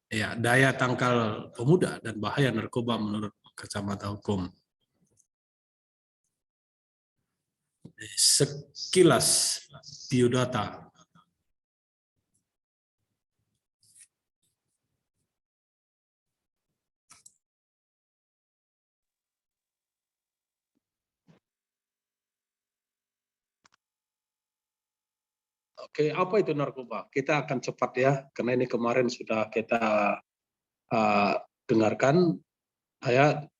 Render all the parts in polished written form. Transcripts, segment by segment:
Ya, daya tangkal pemuda dan bahaya narkoba menurut kacamata hukum. Sekilas biodata. Oke, apa itu narkoba? Kita akan cepat ya, karena ini kemarin sudah kita dengarkan.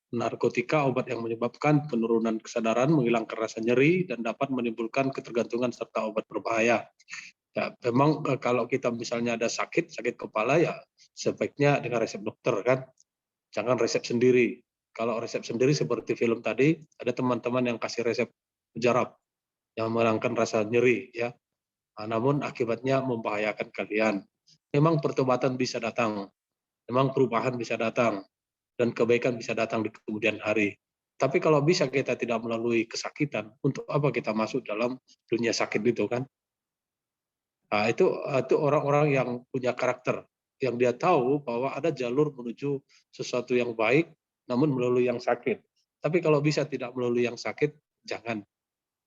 Narkotika, obat yang menyebabkan penurunan kesadaran, menghilangkan rasa nyeri, dan dapat menimbulkan ketergantungan serta obat berbahaya. Ya, memang kalau kita misalnya ada sakit kepala ya sebaiknya dengan resep dokter kan, jangan resep sendiri. Kalau resep sendiri seperti film tadi, ada teman-teman yang kasih resep mujarab yang menghilangkan rasa nyeri ya. Namun akibatnya membahayakan kalian. Memang pertobatan bisa datang, memang perubahan bisa datang, dan kebaikan bisa datang di kemudian hari. Tapi kalau bisa kita tidak melalui kesakitan, untuk apa kita masuk dalam dunia sakit itu kan? Nah, itu orang-orang yang punya karakter, yang dia tahu bahwa ada jalur menuju sesuatu yang baik, namun melalui yang sakit. Tapi kalau bisa tidak melalui yang sakit, jangan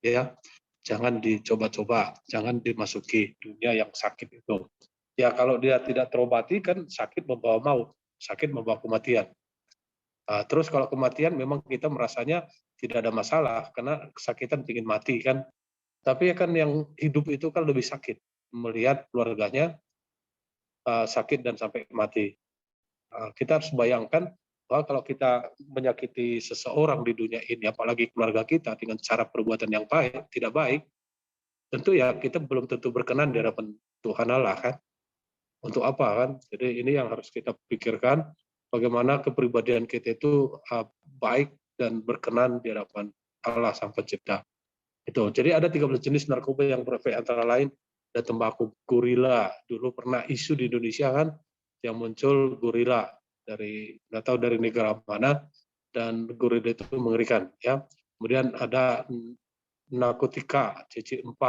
ya, jangan dicoba-coba, jangan dimasuki dunia yang sakit itu. Ya kalau dia tidak terobati kan sakit membawa maut, sakit membawa kematian. Terus kalau kematian memang kita merasanya tidak ada masalah karena kesakitan ingin mati kan. Tapi kan yang hidup itu kan lebih sakit melihat keluarganya sakit dan sampai mati. Kita harus bayangkan bahwa kalau kita menyakiti seseorang di dunia ini, apalagi keluarga kita dengan cara perbuatan yang baik, tidak baik, tentu ya kita belum tentu berkenan di hadapan Tuhan Allah kan. Untuk apa kan? Jadi ini yang harus kita pikirkan, bagaimana kepribadian kita itu baik dan berkenan di hadapan Allah Sang Pencipta. Itu. Jadi ada 13 jenis narkoba yang berbeda, antara lain ada tembakau gorila. Dulu pernah isu di Indonesia kan, yang muncul gorila dari nggak tahu dari negara mana, dan gorila itu mengerikan ya. Kemudian ada narkotika CC4.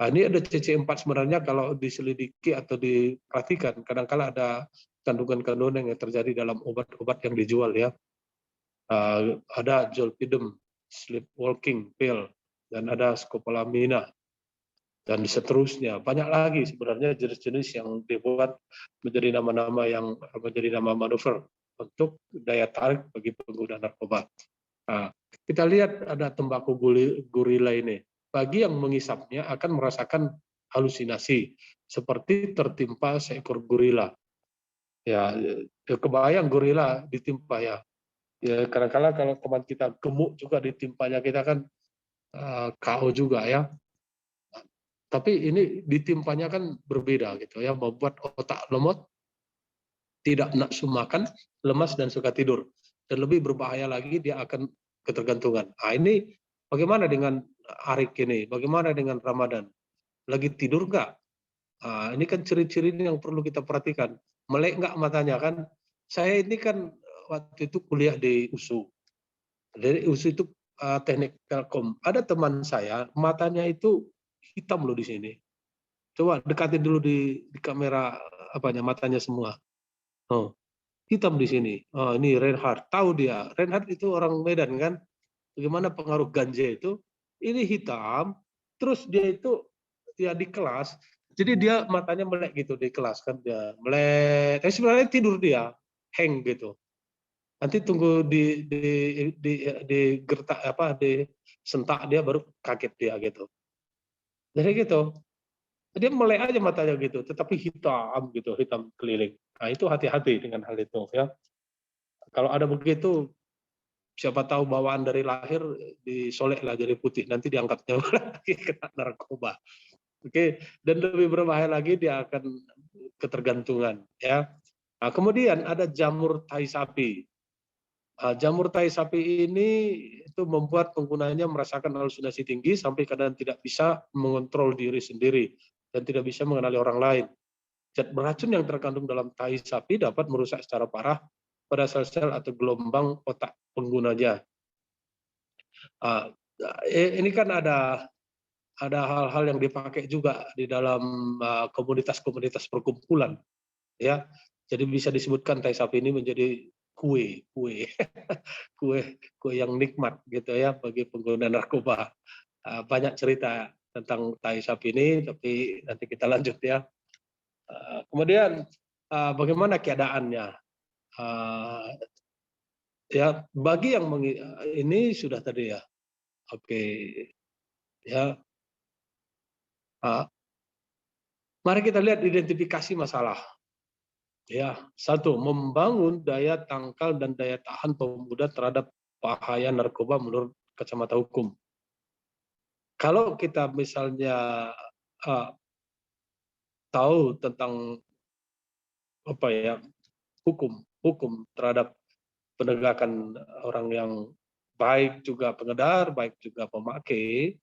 Nah, ini ada CC4 sebenarnya kalau diselidiki atau diperhatikan, kadang-kala ada kandungan-kandungan yang terjadi dalam obat-obat yang dijual ya. Ada zolpidem, sleepwalking pill, dan ada scopolamina, dan seterusnya. Banyak lagi sebenarnya jenis-jenis yang dibuat menjadi nama-nama yang menjadi nama manuver untuk daya tarik bagi pengguna narkoba. Nah, kita lihat ada tembakau gorila ini. Bagi yang mengisapnya akan merasakan halusinasi seperti tertimpa seekor gorila. Ya, kebayang gorila ditimpa ya. Ya kadang-kala kalau teman kita gemuk juga ditimpanya kita kan KO juga ya. Tapi ini ditimpanya kan berbeda gitu ya, membuat otak lemot, tidak nafsu makan, lemas dan suka tidur. Dan lebih berbahaya lagi dia akan ketergantungan. Ini bagaimana dengan Arik ini? Bagaimana dengan Ramadan? Lagi tidur nggak? Ini kan ciri-ciri yang perlu kita perhatikan. Melek nggak matanya kan? Saya ini kan waktu itu kuliah di USU. Dari USU itu teknik Telkom. Ada teman saya matanya itu hitam loh di sini. Coba dekatin dulu di kamera apanya matanya semua. Oh, hitam di sini. Oh, ini Reinhardt. Tahu dia. Reinhardt itu orang Medan kan? Bagaimana pengaruh ganja itu? Ini hitam. Terus dia itu ya di kelas. Jadi dia matanya melek gitu di kelas kan dia melek. Tapi sebenarnya tidur dia, hang gitu. Nanti tunggu di gertak apa di sentak dia baru kaget dia gitu. Jadi gitu. Dia melek aja matanya gitu, tetapi hitam gitu, hitam keliling. Nah itu hati-hati dengan hal itu ya. Kalau ada begitu, siapa tahu bawaan dari lahir disolek lah jadi putih, nanti diangkatnya lagi kena narkoba. Oke, dan lebih berbahaya lagi dia akan ketergantungan ya. Nah, kemudian ada jamur tai sapi. Jamur tai sapi ini itu membuat penggunanya merasakan halusinasi tinggi sampai kadang tidak bisa mengontrol diri sendiri dan tidak bisa mengenali orang lain. Zat beracun yang terkandung dalam tai sapi dapat merusak secara parah pada sel-sel atau gelombang otak penggunanya. Ini kan ada hal-hal yang dipakai juga di dalam komunitas-komunitas perkumpulan, ya. Jadi bisa disebutkan tai sapi ini menjadi kue, kue, kue yang nikmat gitu ya bagi pengguna narkoba. Banyak cerita tentang tai sapi ini, tapi nanti kita lanjut ya. Kemudian bagaimana keadaannya? Ya bagi yang ini sudah tadi ya. Oke, ya. Mari kita lihat identifikasi masalah. Ya, satu, membangun daya tangkal dan daya tahan pemuda terhadap bahaya narkoba menurut kacamata hukum. Kalau kita misalnya uh, tahu tentang apa ya hukum terhadap penegakan orang yang baik juga pengedar, baik juga pemakai,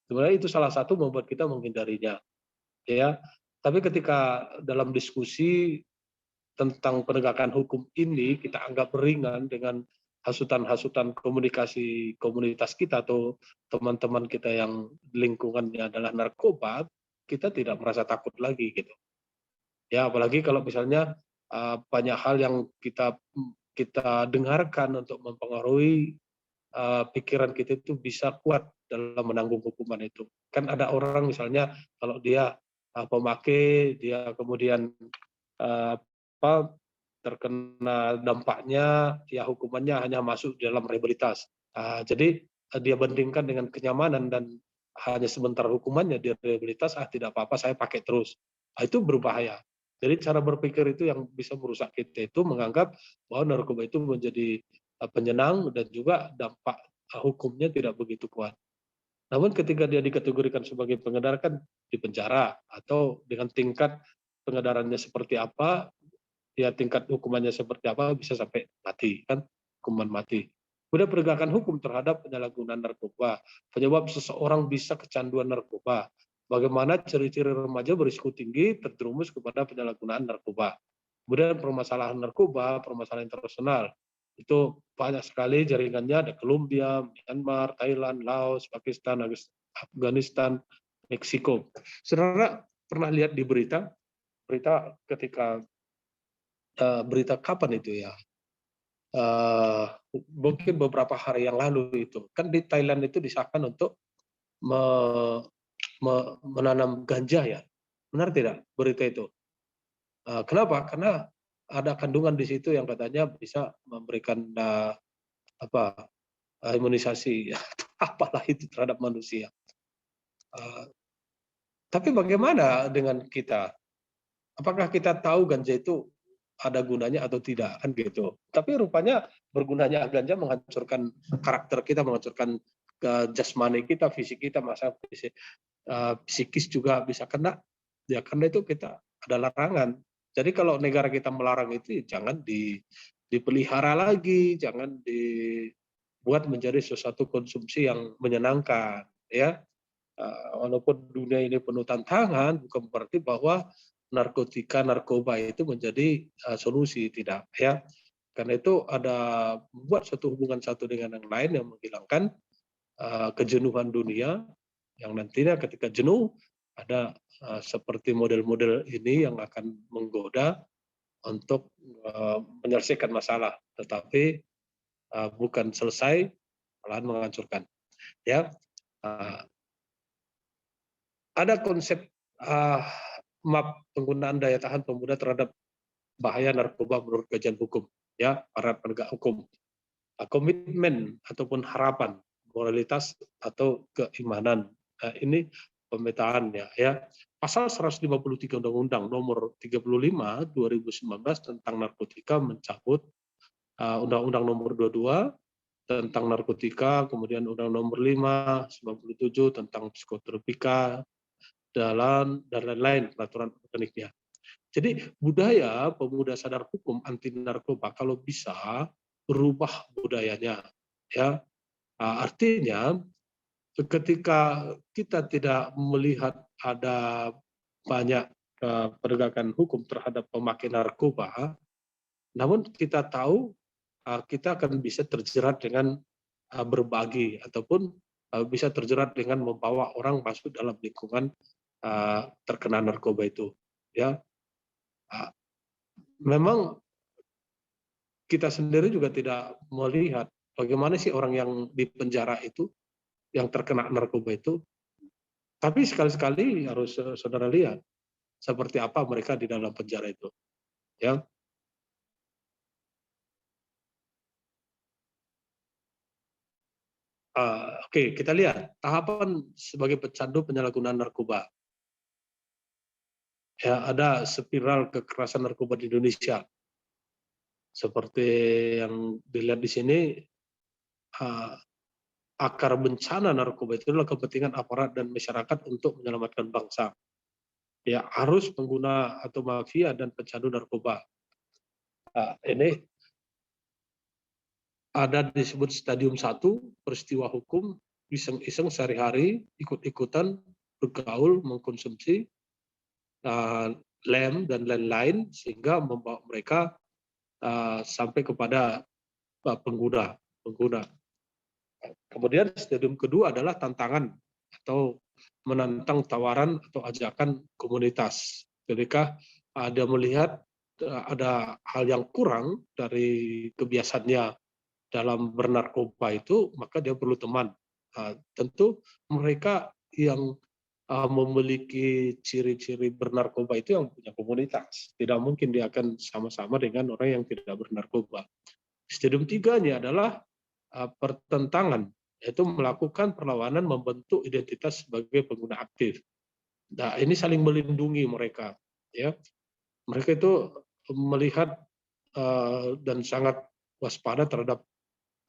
sebenarnya itu salah satu membuat kita menghindarinya. Ya, tapi ketika dalam diskusi tentang penegakan hukum ini kita anggap ringan dengan hasutan-hasutan komunikasi komunitas kita atau teman-teman kita yang lingkungannya adalah narkoba, kita tidak merasa takut lagi gitu. Ya, apalagi kalau misalnya banyak hal yang kita dengarkan untuk mempengaruhi pikiran kita itu bisa kuat dalam menanggung hukuman itu. Kan ada orang misalnya kalau dia pemakai, dia kemudian apa terkena dampaknya, ya hukumannya hanya masuk dalam rehabilitas. Jadi dia bandingkan dengan kenyamanan dan hanya sebentar hukumannya di rehabilitas, tidak apa-apa saya pakai terus. Itu berbahaya. Jadi cara berpikir itu yang bisa merusak kita itu menganggap bahwa narkoba itu menjadi penyenang dan juga dampak hukumnya tidak begitu kuat. Namun ketika dia dikategorikan sebagai pengedar kan di penjara atau dengan tingkat pengedarannya seperti apa, ya tingkat hukumannya seperti apa bisa sampai mati kan, hukuman mati. Kemudian penegakan hukum terhadap penyalahgunaan narkoba, penyebab seseorang bisa kecanduan narkoba. Bagaimana ciri-ciri remaja berisiko tinggi terjerumus kepada penyalahgunaan narkoba. Kemudian permasalahan narkoba, permasalahan internasional. Itu banyak sekali jaringannya, ada Colombia, Myanmar, Thailand, Laos, Pakistan, Afghanistan, Meksiko. Saudara pernah lihat di berita ketika berita kapan itu ya? Mungkin beberapa hari yang lalu itu kan di Thailand itu disahkan untuk menanam ganja ya, benar tidak berita itu? Kenapa? Karena ada kandungan di situ yang katanya bisa memberikan apa imunisasi apalah itu terhadap manusia. Tapi bagaimana dengan kita? Apakah kita tahu ganja itu ada gunanya atau tidak kan gitu. Tapi rupanya bergunanya ganja menghancurkan karakter kita, menghancurkan jasmani kita, fisik kita, masa psikis juga bisa kena. Ya karena itu kita ada larangan. Jadi kalau negara kita melarang itu jangan dipelihara lagi, jangan dibuat menjadi sesuatu konsumsi yang menyenangkan ya. Walaupun dunia ini penuh tantangan, bukan berarti bahwa narkoba itu menjadi solusi, tidak ya. Karena itu ada membuat suatu hubungan satu dengan yang lain yang menghilangkan kejenuhan dunia, yang nantinya ketika jenuh ada seperti model-model ini yang akan menggoda untuk menyelesaikan masalah, tetapi bukan selesai, malahan menghancurkan. Ya, ada konsep map penggunaan daya tahan pemuda terhadap bahaya narkoba menurut kajian hukum, ya para penegak hukum. Komitmen ataupun harapan, moralitas atau keimanan. Ini pemetaannya ya. Pasal 153 Undang-Undang Nomor 35 2019 tentang narkotika mencabut Undang-Undang Nomor 22 tentang narkotika, kemudian Undang Nomor 5 97 tentang psikotropika, dan lain-lain peraturan organiknya. Jadi budaya pemuda sadar hukum anti narkoba kalau bisa berubah budayanya, ya artinya ketika kita tidak melihat ada banyak penegakan hukum terhadap pemakai narkoba, namun kita tahu kita akan bisa terjerat dengan berbagi ataupun bisa terjerat dengan membawa orang masuk dalam lingkungan terkena narkoba itu, ya. memang kita sendiri juga tidak melihat bagaimana sih orang yang di penjara itu, yang terkena narkoba itu. Tapi sekali-sekali harus saudara lihat seperti apa mereka di dalam penjara itu. Ya, oke, kita lihat tahapan sebagai pecandu penyalahgunaan narkoba. Ya, ada spiral kekerasan narkoba di Indonesia. Seperti yang dilihat di sini, uh, akar bencana narkoba itu adalah kepentingan aparat dan masyarakat untuk menyelamatkan bangsa. Ya, arus pengguna atau mafia dan pecandu narkoba. Ini ada disebut stadium 1, peristiwa hukum, iseng-iseng sehari-hari, ikut-ikutan, bergaul, mengkonsumsi, lem dan lain-lain, sehingga membawa mereka sampai kepada pengguna. Kemudian stadium kedua adalah tantangan atau menantang tawaran atau ajakan komunitas. Ketika ada melihat ada hal yang kurang dari kebiasaannya dalam bernarkoba itu, maka dia perlu teman. Tentu mereka yang memiliki ciri-ciri bernarkoba itu yang punya komunitas. Tidak mungkin dia akan sama-sama dengan orang yang tidak bernarkoba. Stadium 3-nya adalah pertentangan, yaitu melakukan perlawanan membentuk identitas sebagai pengguna aktif. Nah, ini saling melindungi mereka. Ya, mereka itu melihat dan sangat waspada terhadap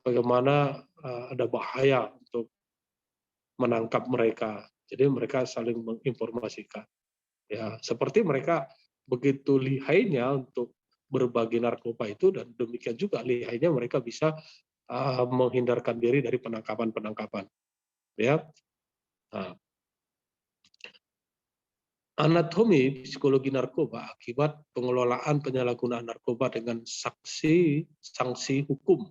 bagaimana ada bahaya untuk menangkap mereka. Jadi mereka saling menginformasikan. Ya, seperti mereka begitu lihainya untuk berbagi narkoba itu, dan demikian juga lihainya mereka bisa menghindarkan diri dari penangkapan-penangkapan. Ya, nah, anatomi psikologi narkoba akibat pengelolaan penyalahgunaan narkoba dengan sanksi hukum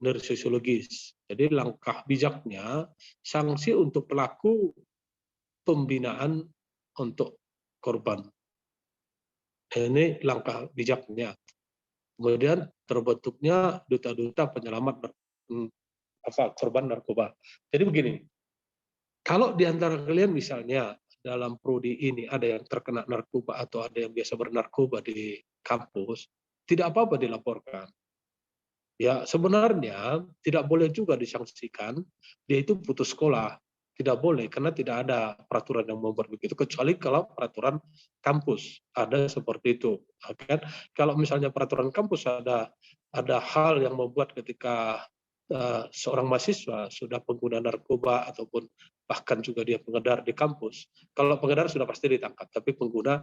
neurososiologis. Jadi langkah bijaknya, sanksi untuk pelaku, pembinaan untuk korban. Ini langkah bijaknya. Kemudian terbentuknya duta-duta penyelamat korban narkoba. Jadi begini, kalau di antara kalian misalnya dalam prodi ini ada yang terkena narkoba atau ada yang biasa bernarkoba di kampus, tidak apa-apa dilaporkan. Ya, sebenarnya tidak boleh juga disangsikan, dia itu putus sekolah. Tidak boleh, karena tidak ada peraturan yang membuat begitu, kecuali kalau peraturan kampus ada seperti itu. Kan? Kalau misalnya peraturan kampus ada hal yang membuat ketika seorang mahasiswa sudah pengguna narkoba ataupun bahkan juga dia pengedar di kampus, kalau pengedar sudah pasti ditangkap, tapi pengguna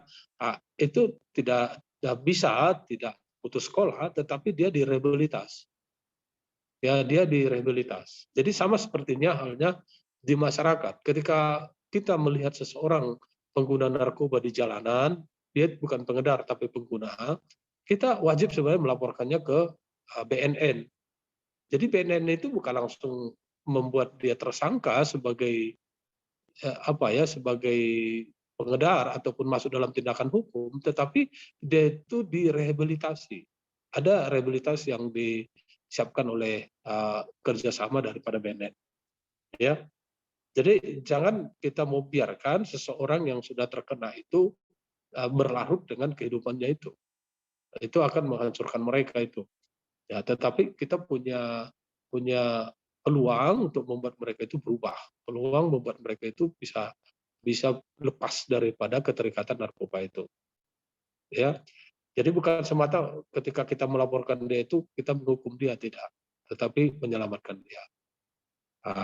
itu tidak bisa, tidak putus sekolah, tetapi dia direhabilitas. Ya, dia direhabilitas. Jadi sama sepertinya halnya di masyarakat. Ketika kita melihat seseorang pengguna narkoba di jalanan, dia bukan pengedar tapi pengguna, kita wajib sebenarnya melaporkannya ke BNN. Jadi BNN itu bukan langsung membuat dia tersangka sebagai sebagai pengedar ataupun masuk dalam tindakan hukum, tetapi dia itu direhabilitasi. Ada rehabilitasi yang disiapkan oleh kerjasama daripada BNN. Ya, jadi jangan kita mau biarkan seseorang yang sudah terkena itu berlarut dengan kehidupannya itu. Itu akan menghancurkan mereka itu. Ya, tetapi kita punya peluang untuk membuat mereka itu berubah, peluang membuat mereka itu bisa lepas daripada keterikatan narkoba itu. Ya, jadi bukan semata ketika kita melaporkan dia itu kita menghukum dia, tidak, tetapi menyelamatkan dia.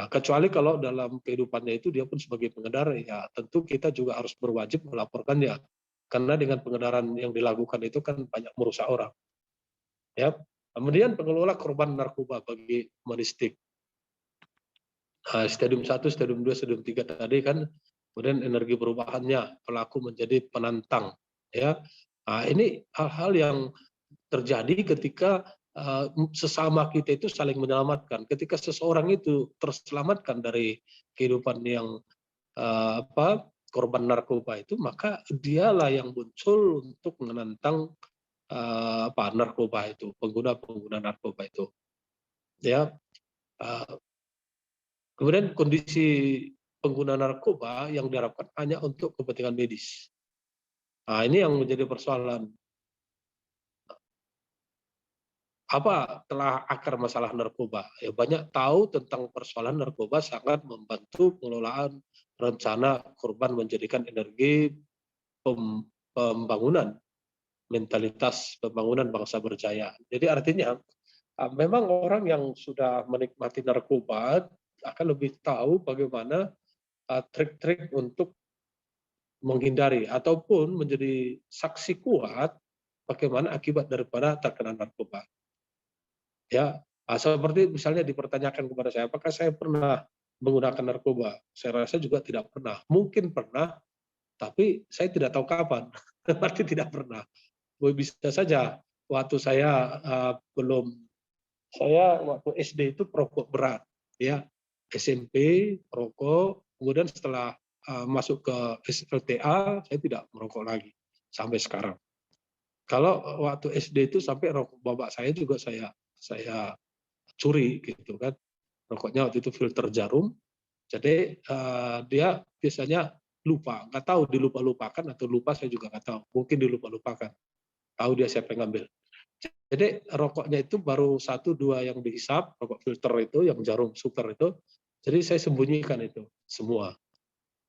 Kecuali kalau dalam kehidupannya itu dia pun sebagai pengedar, ya tentu kita juga harus berwajib melaporkannya, karena dengan pengedaran yang dilakukan itu kan banyak merusak orang. Ya, kemudian pengelola korban narkoba bagi monistik. Stadium 1, stadium 2, stadium 3 tadi kan, kemudian energi perubahannya, pelaku menjadi penantang. Ya, ini hal-hal yang terjadi ketika sesama kita itu saling menyelamatkan. Ketika seseorang itu terselamatkan dari kehidupan yang korban narkoba itu, maka dialah yang muncul untuk menantang narkoba itu, pengguna narkoba itu. Ya, kemudian kondisi pengguna narkoba yang diharapkan hanya untuk kepentingan medis. Nah, ini yang menjadi persoalan. Apa telah akar masalah narkoba? Ya, banyak tahu tentang persoalan narkoba sangat membantu pengelolaan rencana korban menjadikan energi pembangunan, mentalitas pembangunan bangsa berjaya. Jadi artinya memang orang yang sudah menikmati narkoba akan lebih tahu bagaimana trik-trik untuk menghindari ataupun menjadi saksi kuat bagaimana akibat daripada terkena narkoba. Ya, seperti misalnya dipertanyakan kepada saya, apakah saya pernah menggunakan narkoba? Saya rasa juga tidak pernah. Mungkin pernah, tapi saya tidak tahu kapan. Berarti tidak pernah. Bisa saja waktu saya waktu SD itu perokok berat, ya. SMP perokok, kemudian setelah masuk ke SLTA saya tidak merokok lagi sampai sekarang. Kalau waktu SD itu sampai rokok bapak saya juga saya curi gitu kan. Rokoknya waktu itu filter jarum. Jadi dia biasanya lupa, nggak tahu dilupa-lupakan atau lupa saya juga nggak tahu. Mungkin dilupa-lupakan. Tahu dia siapa yang ngambil. Jadi rokoknya itu baru 1-2 yang dihisap, rokok filter itu yang jarum super itu. Jadi saya sembunyikan itu semua.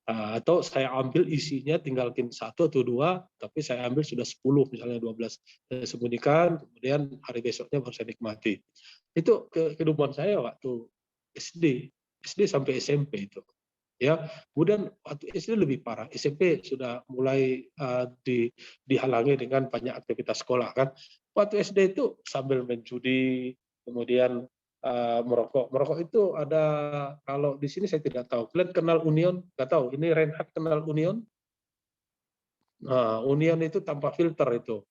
Atau saya ambil isinya tinggalkan 1 atau 2, tapi saya ambil sudah 10 misalnya 12. Saya sembunyikan, kemudian hari besoknya baru saya nikmati. Itu kehidupan saya waktu SD sampai SMP itu. Ya, kemudian waktu SD lebih parah. SMP sudah mulai dihalangi dengan banyak aktivitas sekolah kan. Waktu SD itu sambil main judi, kemudian merokok. Merokok itu ada, kalau di sini saya tidak tahu. Kalian kenal Union? Nggak tahu. Ini Reinhard kenal Union? Nah, Union itu tanpa filter itu,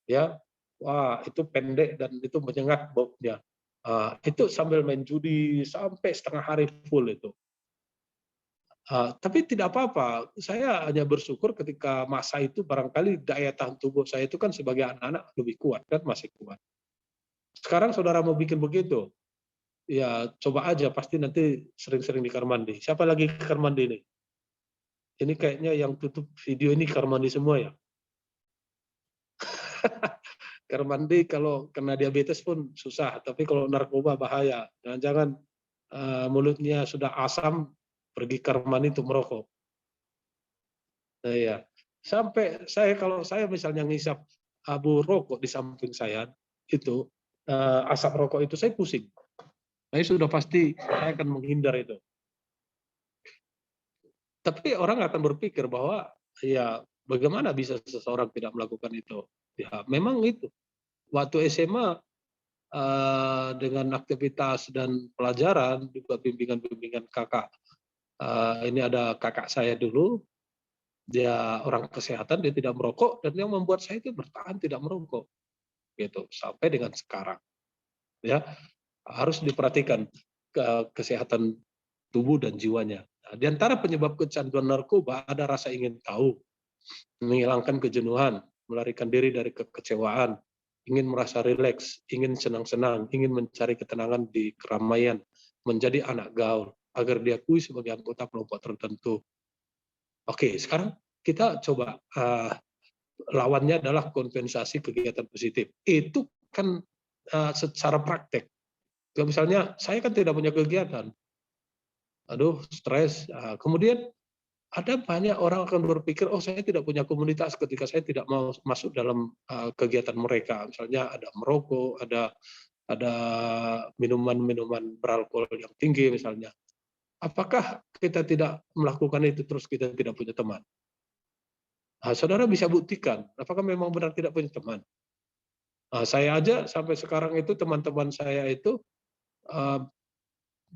ya. Wah, itu pendek dan itu menyengat baunya. Itu sambil main judi sampai setengah hari full itu. Tapi tidak apa-apa, saya hanya bersyukur ketika masa itu barangkali daya tahan tubuh saya itu kan sebagai anak-anak lebih kuat kan, masih kuat. Sekarang saudara mau bikin begitu, ya coba aja, pasti nanti sering-sering di kamar mandi. Siapa lagi ke kamar mandi nih? Ini kayaknya yang tutup video ini kamar mandi semua ya. Kamar mandi kalau kena diabetes pun susah, tapi kalau narkoba bahaya. Jangan-jangan mulutnya sudah asam, pergi kamar mandi untuk merokok. Nah, ya. Sampai kalau saya misalnya ngisap abu rokok di samping saya, itu asap rokok itu saya pusing. Saya sudah pasti saya akan menghindar itu. Tapi orang akan berpikir bahwa ya bagaimana bisa seseorang tidak melakukan itu? Ya memang itu. Waktu SMA dengan aktivitas dan pelajaran juga bimbingan-bimbingan kakak. Ini ada kakak saya dulu, dia orang kesehatan, dia tidak merokok, dan yang membuat saya itu bertahan tidak merokok gitu sampai dengan sekarang. Ya, harus diperhatikan kesehatan tubuh dan jiwanya. Nah, di antara penyebab kecanduan narkoba ada rasa ingin tahu, menghilangkan kejenuhan, melarikan diri dari kekecewaan, ingin merasa rileks, ingin senang-senang, ingin mencari ketenangan di keramaian, menjadi anak gaul agar diakui sebagai anggota kelompok tertentu. Oke, sekarang kita coba lawannya adalah kompensasi kegiatan positif. Itu kan secara praktek. Misalnya saya kan tidak punya kegiatan, aduh stres. Kemudian ada banyak orang akan berpikir, oh saya tidak punya komunitas ketika saya tidak mau masuk dalam kegiatan mereka. Misalnya ada merokok, ada minuman-minuman beralkohol yang tinggi misalnya. Apakah kita tidak melakukan itu terus kita tidak punya teman? Saudara bisa buktikan, apakah memang benar tidak punya teman? Saya aja sampai sekarang itu teman-teman saya itu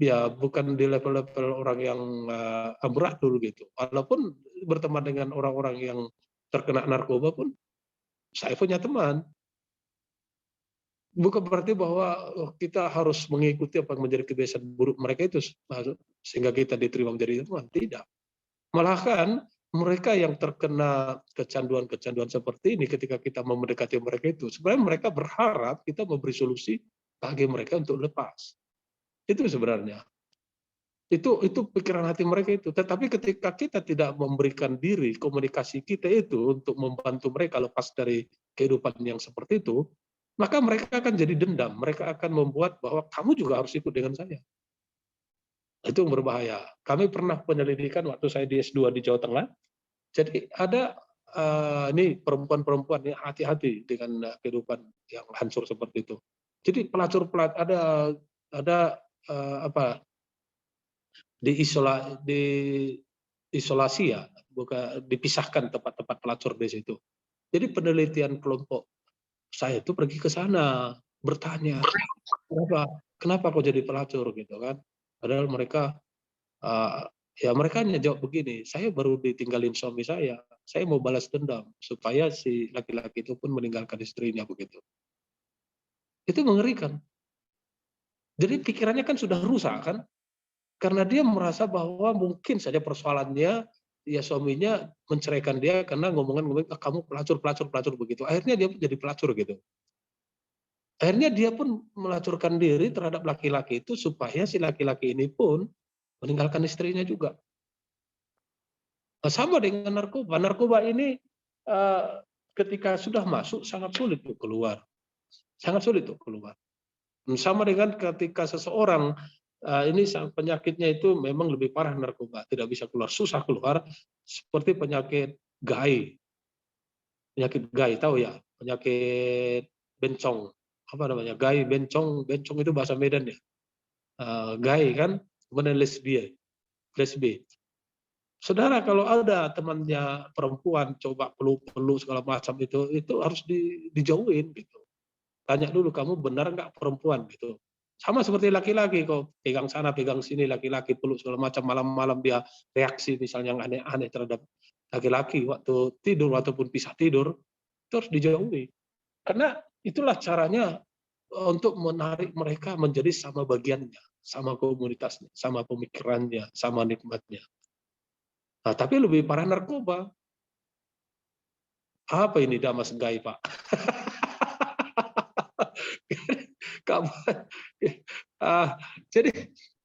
ya bukan di level-level orang yang amburadul gitu. Walaupun berteman dengan orang-orang yang terkena narkoba pun saya punya teman. Bukan berarti bahwa kita harus mengikuti apa yang menjadi kebiasaan buruk mereka itu sehingga kita diterima menjadi teman. Tidak. Malahan mereka yang terkena kecanduan-kecanduan seperti ini, ketika kita mendekati mereka itu, sebenarnya mereka berharap kita memberi solusi bagi mereka untuk lepas. Itu sebenarnya. Itu pikiran hati mereka itu. Tetapi ketika kita tidak memberikan diri, komunikasi kita itu untuk membantu mereka lepas dari kehidupan yang seperti itu, maka mereka akan jadi dendam. Mereka akan membuat bahwa kamu juga harus ikut dengan saya. Itu yang berbahaya. Kami pernah penyelidikan waktu saya di S2 di Jawa Tengah. Jadi ada ini perempuan-perempuan yang hati-hati dengan kehidupan yang hancur seperti itu. Jadi pelacur-pelacur ada apa diisolasi ya, bukan dipisahkan tempat-tempat pelacur di situ. Jadi penelitian kelompok saya itu pergi ke sana bertanya, kenapa kok jadi pelacur gitu kan? Padahal mereka ya mereka hanya jawab begini, saya baru ditinggalin suami saya mau balas dendam supaya si laki-laki itu pun meninggalkan istrinya begitu. Itu mengerikan. Jadi pikirannya kan sudah rusak kan? Karena dia merasa bahwa mungkin saja persoalannya ya suaminya menceraikan dia karena ngomong kamu pelacur begitu. Akhirnya dia jadi pelacur gitu. Akhirnya dia pun melacurkan diri terhadap laki-laki itu supaya si laki-laki ini pun meninggalkan istrinya juga. Nah, sama dengan narkoba. Narkoba ini ketika sudah masuk sangat sulit untuk keluar. Sangat sulit untuk keluar. Sama dengan ketika seseorang ini penyakitnya itu memang lebih parah narkoba, tidak bisa keluar, susah keluar, seperti penyakit GAI. Penyakit GAI tahu ya? Penyakit bencong. Apa namanya? GAI, bencong itu bahasa Medan ya. GAI kan, kemudian lesbi. Saudara kalau ada temannya perempuan coba peluk-peluk segala macam itu harus dijauhin gitu. Tanya dulu kamu benar nggak perempuan gitu. Sama seperti laki-laki kok pegang sana pegang sini laki-laki peluk segala macam malam-malam dia reaksi misalnya yang aneh-aneh terhadap laki-laki waktu tidur ataupun pisah tidur itu harus dijauhi. Karena itulah caranya untuk menarik mereka menjadi sama bagiannya, sama komunitasnya, sama pemikirannya, sama nikmatnya. Nah, tapi lebih parah narkoba. Apa ini Damas Gai, Pak? Kamu, jadi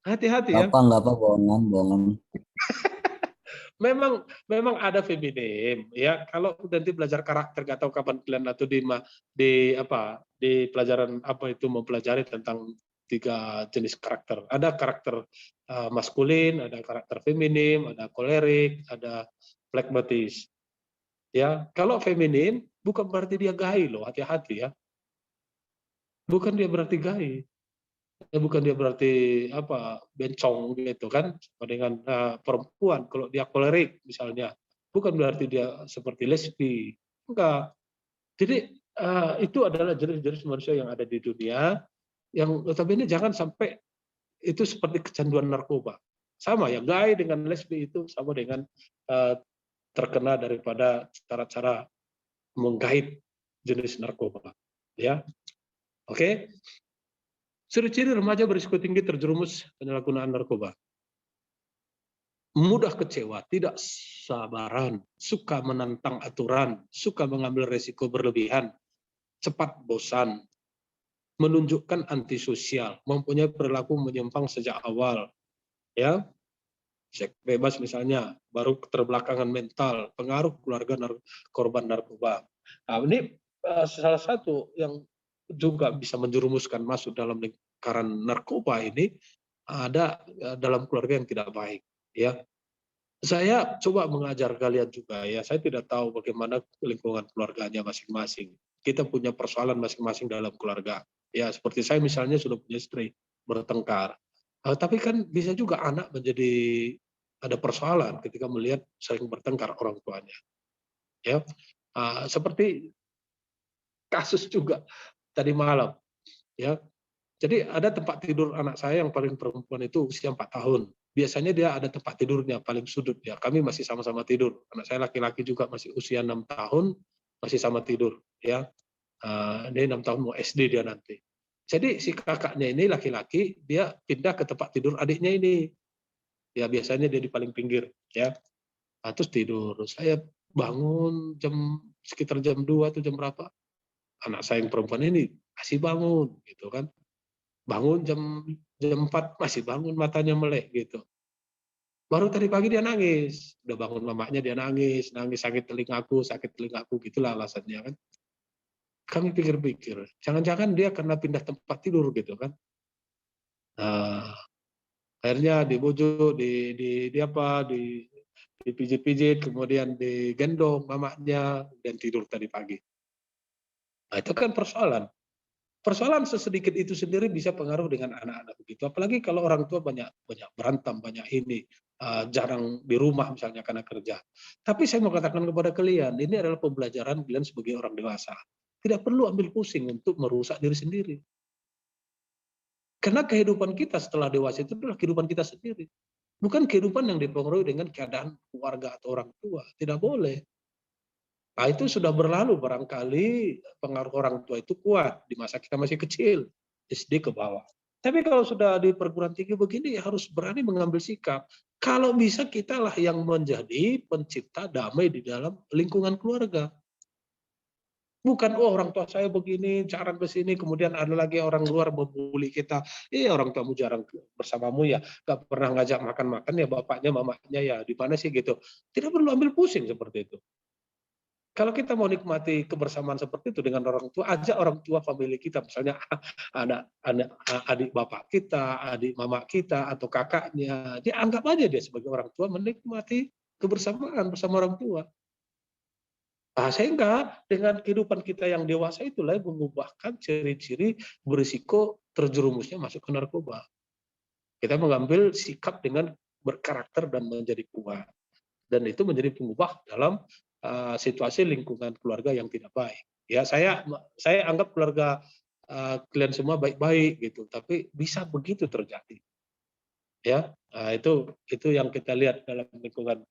hati-hati ya. Nggak apa, bohongan. Memang ada feminim ya. Kalau nanti belajar karakter, nggak tahu kapan kalian atau di pelajaran apa itu mempelajari tentang 3 jenis karakter. Ada karakter maskulin, ada karakter feminim, ada kolerik, ada plekmatis. Ya, kalau feminin bukan berarti dia gay loh, hati-hati ya. Bukan dia berarti gay. Bukan dia berarti bencong gitu kan dengan perempuan. Kalau dia kolerik misalnya, bukan berarti dia seperti lesbi. Enggak. Jadi itu adalah jenis-jenis manusia yang ada di dunia yang notabene jangan sampai itu seperti kecanduan narkoba. Sama ya, gay dengan lesbi itu sama dengan terkena daripada cara-cara menggait jenis narkoba. Ya, oke. Ciri-ciri remaja berisiko tinggi terjerumus penyalahgunaan narkoba. Mudah kecewa, tidak sabaran, suka menantang aturan, suka mengambil resiko berlebihan, cepat bosan, menunjukkan antisosial, mempunyai perilaku menyimpang sejak awal, ya, seks bebas misalnya, baru keterbelakangan mental, pengaruh keluarga korban narkoba. Nah, ini salah satu yang juga bisa menjerumuskan masuk dalam lingkaran narkoba ini ada dalam keluarga yang tidak baik, ya. Saya coba mengajar kalian juga ya. Saya tidak tahu bagaimana lingkungan keluarganya masing-masing. Kita punya persoalan masing-masing dalam keluarga. Ya, seperti saya misalnya sudah punya istri bertengkar. Tapi kan bisa juga anak menjadi ada persoalan ketika melihat sering bertengkar orang tuanya. Ya, seperti kasus juga tadi malam. Ya, jadi ada tempat tidur anak saya yang paling perempuan itu usia 4 tahun. Biasanya dia ada tempat tidurnya paling sudut ya. Kami masih sama-sama tidur. Anak saya laki-laki juga masih usia 6 tahun masih sama tidur ya. Dia 6 tahun mau SD dia nanti. Jadi si kakaknya ini laki-laki dia pindah ke tempat tidur adiknya ini. Ya biasanya dia di paling pinggir ya. Nah, terus tidur. Saya bangun sekitar jam 2 atau jam berapa, anak saya yang perempuan ini masih bangun gitu kan. Bangun jam jam 4 masih bangun, matanya melek gitu. Baru tadi pagi dia nangis, udah bangun mamanya dia nangis, nangis sakit telingaku gitulah alasannya kan. Kami pikir-pikir, jangan-jangan dia karena pindah tempat tidur gitu kan. Nah, akhirnya dibujuk, di apa, dipijit-pijit, kemudian digendong mamanya dan tidur tadi pagi. Nah, itu kan persoalan. Persoalan sesedikit itu sendiri bisa pengaruh dengan anak-anak begitu. Apalagi kalau orang tua banyak banyak berantem, banyak ini, jarang di rumah misalnya karena kerja. Tapi saya mau katakan kepada kalian, ini adalah pembelajaran kalian sebagai orang dewasa. Tidak perlu ambil pusing untuk merusak diri sendiri. Karena kehidupan kita setelah dewasa itu adalah kehidupan kita sendiri. Bukan kehidupan yang dipengaruhi dengan keadaan keluarga atau orang tua. Tidak boleh. Nah, itu sudah berlalu barangkali pengaruh orang tua itu kuat di masa kita masih kecil, SD ke bawah. Tapi kalau sudah di perguruan tinggi begini harus berani mengambil sikap. Kalau bisa kitalah yang menjadi pencipta damai di dalam lingkungan keluarga. Bukan, oh orang tua saya begini, jarang ke sini, kemudian ada lagi orang luar membuli kita. Orang tuamu jarang bersamamu ya, gak pernah ngajak makan-makan ya bapaknya, mamanya ya, di mana sih gitu. Tidak perlu ambil pusing seperti itu. Kalau kita mau nikmati kebersamaan seperti itu dengan orang tua, ajak orang tua famili kita, misalnya ada adik bapak kita, adik mama kita, atau kakaknya, dia anggap aja dia sebagai orang tua menikmati kebersamaan bersama orang tua. Sehingga dengan kehidupan kita yang dewasa itulah yang mengubahkan ciri-ciri berisiko terjerumusnya masuk ke narkoba. Kita mengambil sikap dengan berkarakter dan menjadi kuat. Dan itu menjadi pengubah dalam situasi lingkungan keluarga yang tidak baik. Ya, saya anggap keluarga kalian semua baik-baik gitu, tapi bisa begitu terjadi. Ya, itu yang kita lihat dalam lingkungan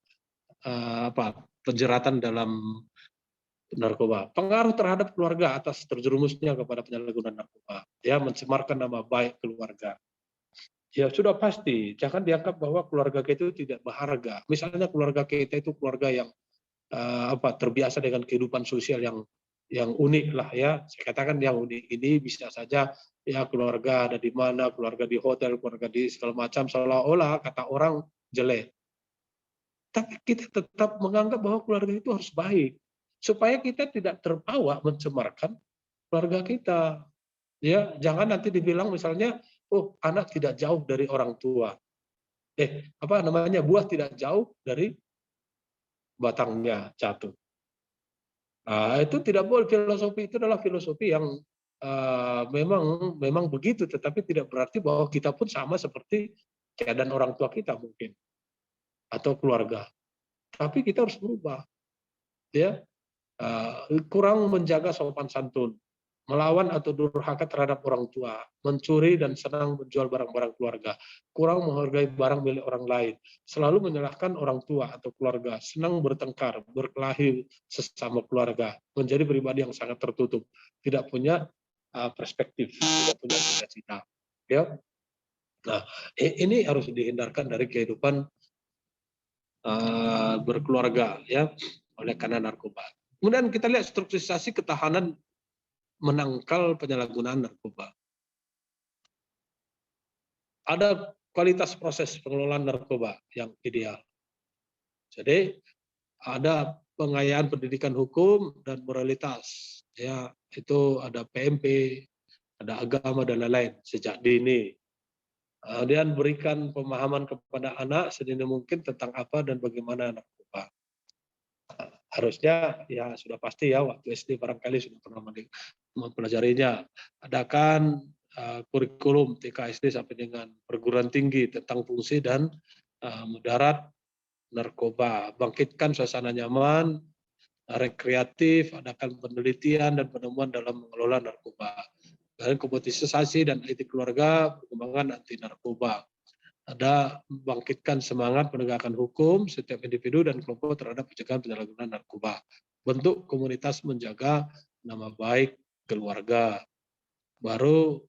penjeratan dalam narkoba. Pengaruh terhadap keluarga atas terjerumusnya kepada penyalahgunaan narkoba. Ya, mencemarkan nama baik keluarga. Ya sudah pasti, jangan dianggap bahwa keluarga kita itu tidak berharga. Misalnya keluarga kita itu keluarga yang terbiasa dengan kehidupan sosial yang unik lah ya. Saya katakan yang unik ini bisa saja ya keluarga ada di mana, keluarga di hotel, keluarga di segala macam, seolah-olah kata orang jelek. Tapi kita tetap menganggap bahwa keluarga itu harus baik supaya kita tidak terbawa mencemarkan keluarga kita. Ya, jangan nanti dibilang misalnya, oh anak tidak jauh dari orang tua. Buah tidak jauh dari batangnya jatuh. Nah, itu tidak boleh. Filosofi itu adalah filosofi yang memang begitu, tetapi tidak berarti bahwa kita pun sama seperti keadaan orang tua kita mungkin atau keluarga. Tapi kita harus berubah, ya. Kurang menjaga sopan santun, melawan atau durhaka terhadap orang tua, mencuri dan senang menjual barang-barang keluarga, kurang menghargai barang milik orang lain, selalu menyalahkan orang tua atau keluarga, senang bertengkar, berkelahi sesama keluarga, menjadi pribadi yang sangat tertutup, tidak punya perspektif, tidak punya cita-cita. Ya, nah ini harus dihindarkan dari kehidupan berkeluarga, ya, oleh karena narkoba. Kemudian kita lihat strukturisasi ketahanan menangkal penyalahgunaan narkoba. Ada kualitas proses pengelolaan narkoba yang ideal. Jadi ada pengayaan pendidikan hukum dan moralitas. Ya, itu ada PMP, ada agama dan lain-lain sejak dini. Kemudian berikan pemahaman kepada anak sedini mungkin tentang apa dan bagaimana narkoba. Harusnya ya sudah pasti ya waktu SD barangkali sudah pernah mempelajarinya. Adakan kurikulum TK SD sampai dengan perguruan tinggi tentang fungsi dan mudarat narkoba. Bangkitkan suasana nyaman, rekreatif, adakan penelitian dan penemuan dalam mengelola narkoba. Dan kompetensi dan etik keluarga, perkembangan anti narkoba. Ada bangkitkan semangat penegakan hukum setiap individu dan kelompok terhadap pencegahan penyalahgunaan narkoba. Bentuk komunitas menjaga nama baik keluarga. Baru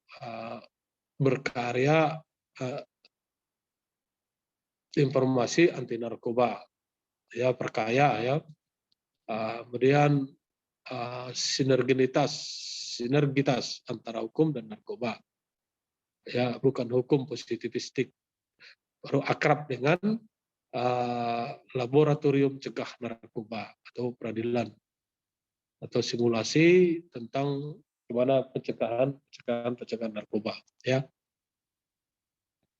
berkarya informasi anti narkoba. ya perkaya ya. Kemudian sinergitas antara hukum dan narkoba. Ya, bukan hukum positivistik. Baru akrab dengan laboratorium cegah narkoba atau peradilan atau simulasi tentang gimana pencegahan narkoba. Ya,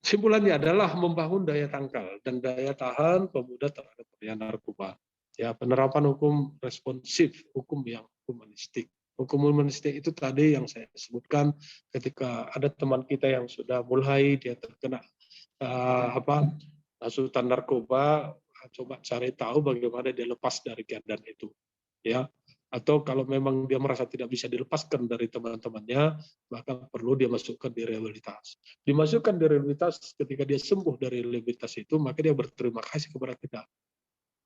simpulannya adalah membangun daya tangkal dan daya tahan pemuda terhadap bahaya narkoba. Ya, penerapan hukum responsif, hukum yang humanistik. Hukum humanistik itu tadi yang saya sebutkan ketika ada teman kita yang sudah mulai dia terkena hasutan narkoba, coba cari tahu bagaimana dia lepas dari keadaan itu, ya. Atau kalau memang dia merasa tidak bisa dilepaskan dari teman-temannya, maka perlu dia masukkan di rehabilitas. Dimasukkan di rehabilitas, ketika dia sembuh dari rehabilitas itu, maka dia berterima kasih kepada kita.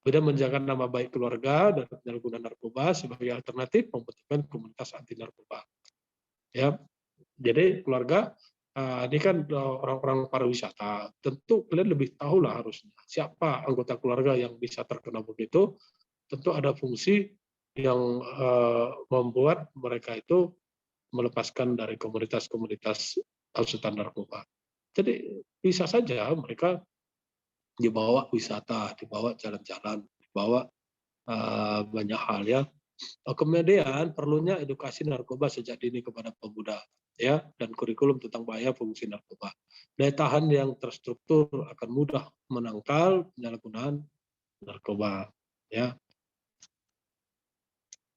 Kemudian menjaga nama baik keluarga dan penyalahgunaan narkoba sebagai alternatif membentukkan komunitas anti narkoba. Ya, jadi keluarga ini kan orang-orang pariwisata, tentu kalian lebih tahu lah harusnya siapa anggota keluarga yang bisa terkena begitu. Tentu ada fungsi yang membuat mereka itu melepaskan dari komunitas-komunitas hasutan narkoba. Jadi bisa saja mereka dibawa wisata, dibawa jalan-jalan, dibawa banyak hal ya. Kemudian perlunya edukasi narkoba sejak dini kepada pemuda ya, dan kurikulum tentang bahaya fungsi narkoba. Daya tahan yang terstruktur akan mudah menangkal penyalahgunaan narkoba ya.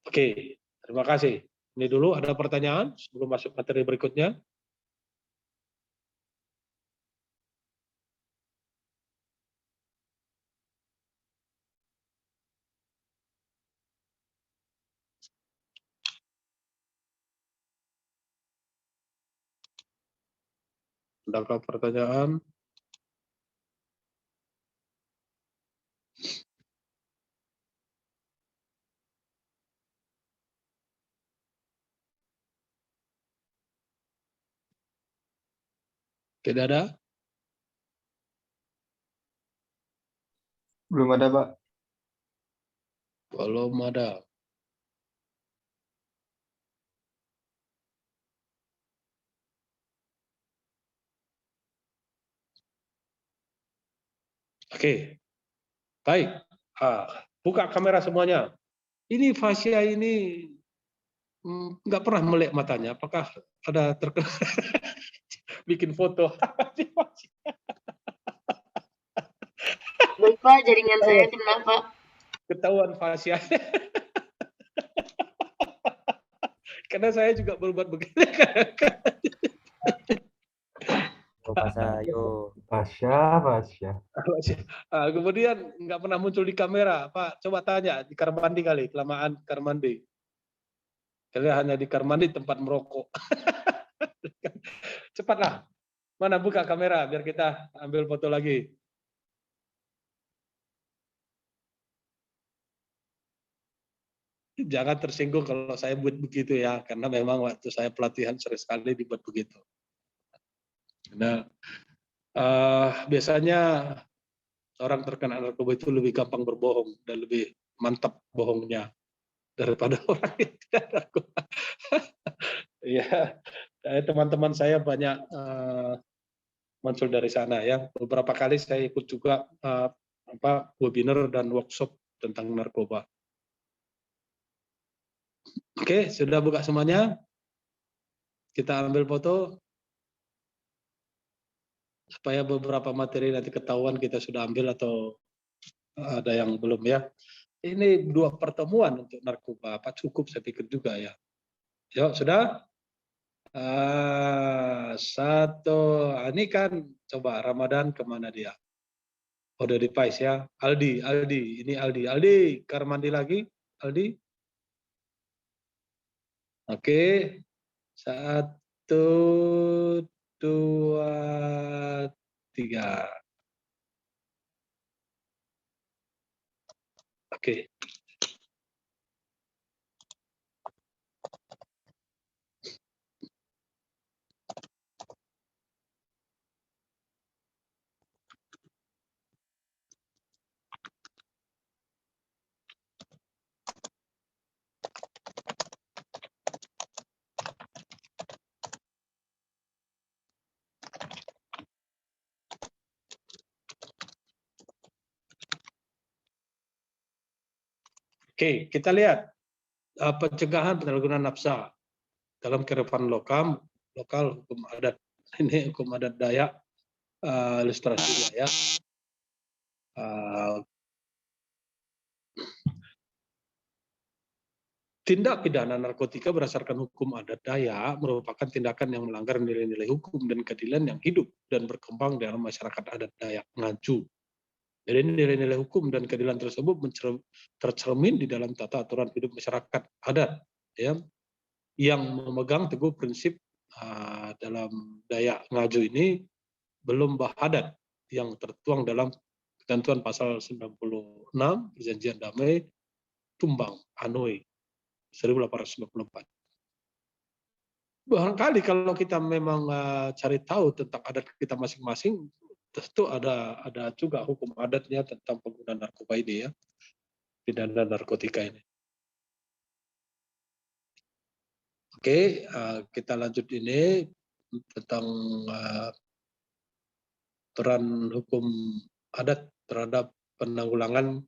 Oke, terima kasih. Ini dulu ada pertanyaan sebelum masuk materi berikutnya. Adakah pertanyaan? Tidak ada? Belum ada, Pak. Belum ada. Oke, baik. Buka kamera semuanya. Ini fascia ini nggak pernah melek matanya. Apakah ada terkena bikin foto? Baik Pak, jaringan saya kena Pak. Ketahuan fascia. Karena saya juga berbuat begini. Pasya. Kemudian nggak pernah muncul di kamera. Pak, coba tanya di kamar mandi kali, kelamaan kamar mandi. Kalian hanya di kamar mandi tempat merokok. Cepatlah. Mana buka kamera biar kita ambil foto lagi. Jangan tersinggung kalau saya buat begitu ya, karena memang waktu saya pelatihan sering sekali dibuat begitu. Nah, biasanya orang terkena narkoba itu lebih gampang berbohong dan lebih mantap bohongnya daripada orang yang tidak narkoba. Ya, teman-teman saya banyak muncul dari sana ya. Beberapa kali saya ikut juga webinar dan workshop tentang narkoba. Oke, sudah buka semuanya? Kita ambil foto supaya beberapa materi nanti ketahuan kita sudah ambil atau ada yang belum ya. Ini 2 pertemuan untuk narkoba, apa cukup saya pikir juga ya. Yuk, sudah? Satu, ini kan coba Ramadan kemana dia? Udah device ya. Aldi, ini Aldi, kamar mandi lagi, Aldi. Oke, 1, 2, 3. Oke. Oke, kita lihat pencegahan penyalahgunaan nafsa dalam kehidupan lokal hukum adat. Ini hukum adat Dayak, ilustrasinya ya. Tindak pidana narkotika berdasarkan hukum adat Dayak merupakan tindakan yang melanggar nilai-nilai hukum dan keadilan yang hidup dan berkembang dalam masyarakat adat Dayak Ngaju. Jadi nilai-nilai hukum dan keadilan tersebut tercermin di dalam tata aturan hidup masyarakat adat, ya, yang memegang teguh prinsip dalam Dayak Ngaju ini belum bahadat yang tertuang dalam ketentuan pasal 96 Perjanjian Damai Tumbang Hanoi 1894. Barangkali kalau kita memang cari tahu tentang adat kita masing-masing, tentu ada juga hukum adatnya tentang penggunaan narkoba ini, ya, pidana narkotika ini. Oke, kita lanjut ini tentang aturan hukum adat terhadap penanggulangan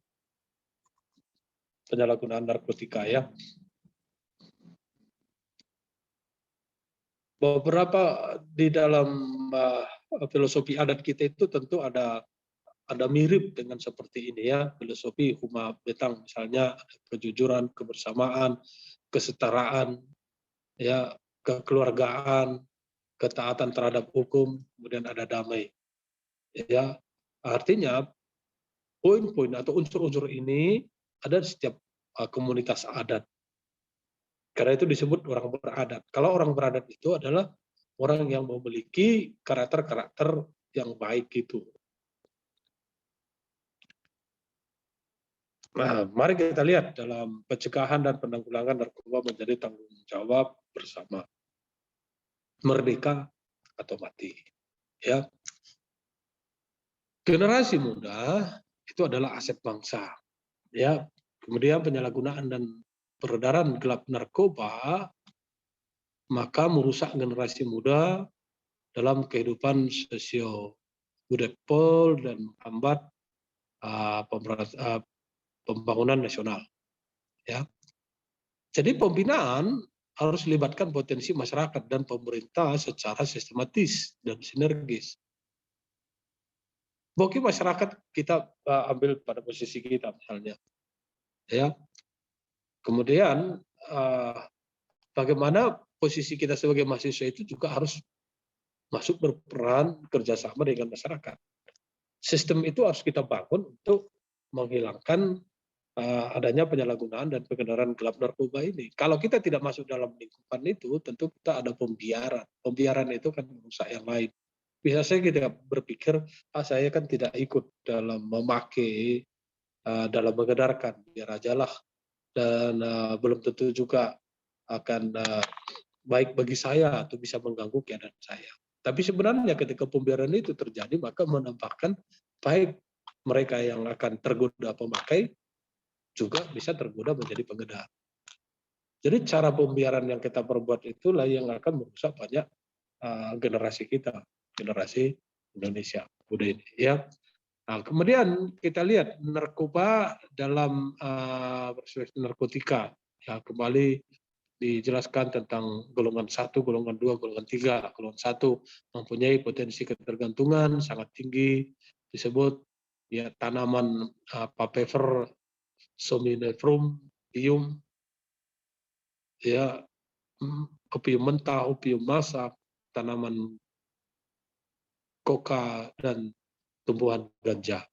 penyalahgunaan narkotika, ya. Beberapa di dalam filosofi adat kita itu tentu ada mirip dengan seperti ini, ya, filosofi Huma Betang, misalnya kejujuran, kebersamaan, kesetaraan, ya, kekeluargaan, ketaatan terhadap hukum, kemudian ada damai, ya. Artinya poin-poin atau unsur-unsur ini ada di setiap komunitas adat. Karena itu disebut orang beradat. Kalau orang beradat itu adalah orang yang memiliki karakter-karakter yang baik gitu. Nah, mari kita lihat dalam pencegahan dan penanggulangan narkoba menjadi tanggung jawab bersama. Merdeka atau mati. Ya. Generasi muda itu adalah aset bangsa. Ya. Kemudian penyalahgunaan dan peredaran gelap narkoba maka merusak generasi muda dalam kehidupan sosio-budaya dan menghambat pembangunan nasional. Ya. Jadi pembinaan harus melibatkan potensi masyarakat dan pemerintah secara sistematis dan sinergis. Bagi masyarakat kita ambil pada posisi kita misalnya, ya. Kemudian bagaimana posisi kita sebagai mahasiswa itu juga harus masuk berperan kerjasama dengan masyarakat. Sistem itu harus kita bangun untuk menghilangkan adanya penyalahgunaan dan pengedaran gelap narkoba ini. Kalau kita tidak masuk dalam lingkupan itu, tentu kita ada pembiaran. Pembiaran itu kan merusak yang lain. Bisa saja kita berpikir, saya kan tidak ikut dalam memakai, dalam mengedarkan, biar ajalah. Dan belum tentu juga akan baik bagi saya atau bisa mengganggu keadaan saya. Tapi sebenarnya ketika pembiaran itu terjadi, maka menampakkan baik mereka yang akan tergoda pemakai, juga bisa tergoda menjadi pengedar. Jadi cara pembiaran yang kita perbuat itulah yang akan merusak banyak generasi kita, generasi Indonesia muda ini. Ya. Nah, kemudian kita lihat narkoba dalam narkotika. Ya, kembali dijelaskan tentang golongan 1, golongan 2, golongan 3. Golongan 1 mempunyai potensi ketergantungan sangat tinggi, disebut ya tanaman papaver somniferaum, opium, ya, opium mentah, opium masak, tanaman koka, dan tumbuhan ganja.